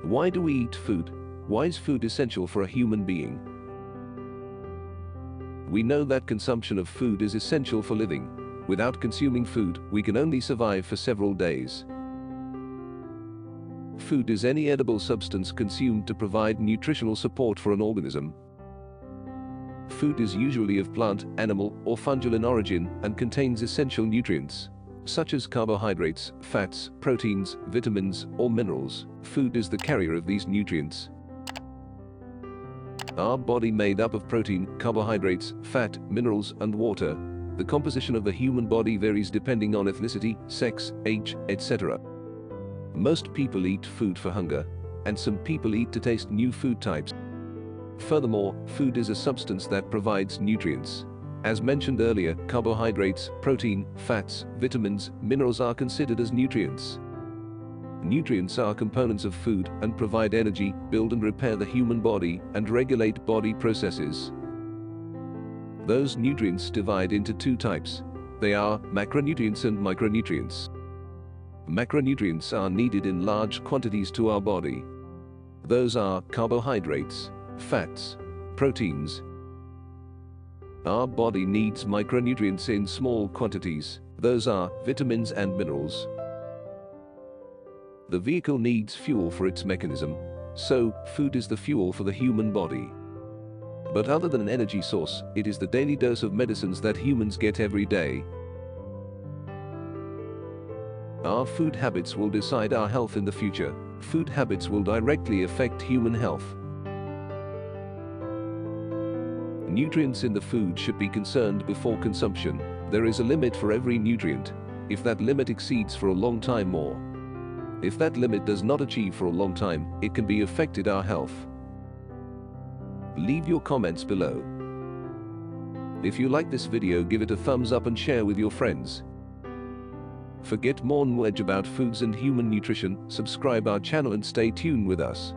Why do we eat food? Why is food essential for a human being? We know that consumption of food is essential for living. Without consuming food, we can only survive for several days. Food is any edible substance consumed to provide nutritional support for an organism. Food is usually of plant, animal, or fungal in origin and contains essential nutrients, such as carbohydrates, fats, proteins, vitamins, or minerals. Food is the carrier of these nutrients. Our body made up of protein, carbohydrates, fat, minerals, and water. The composition of the human body varies depending on ethnicity, sex, age, etc. Most people eat food for hunger, and some people eat to taste new food types. Furthermore, food is a substance that provides nutrients. As mentioned earlier, carbohydrates, protein, fats, vitamins, minerals are considered as nutrients. Nutrients are components of food and provide energy, build and repair the human body, and regulate body processes. Those nutrients divide into two types. They are macronutrients and micronutrients. Macronutrients are needed in large quantities to our body. Those are carbohydrates, fats, proteins. Our body needs micronutrients in small quantities. Those are vitamins and minerals. The vehicle needs fuel for its mechanism, so food is the fuel for the human body. But other than an energy source, it is the daily dose of medicines that humans get every day. Our food habits will decide our health in the future. Food habits will directly affect human health. Nutrients in the food should be concerned before consumption. There is a limit for every nutrient. If that limit exceeds for a long time more. If that limit does not achieve for a long time, it can be affected our health. Leave your comments below. If you like this video, give it a thumbs up and share with your friends. For get more knowledge about foods and human nutrition, subscribe our channel and stay tuned with us.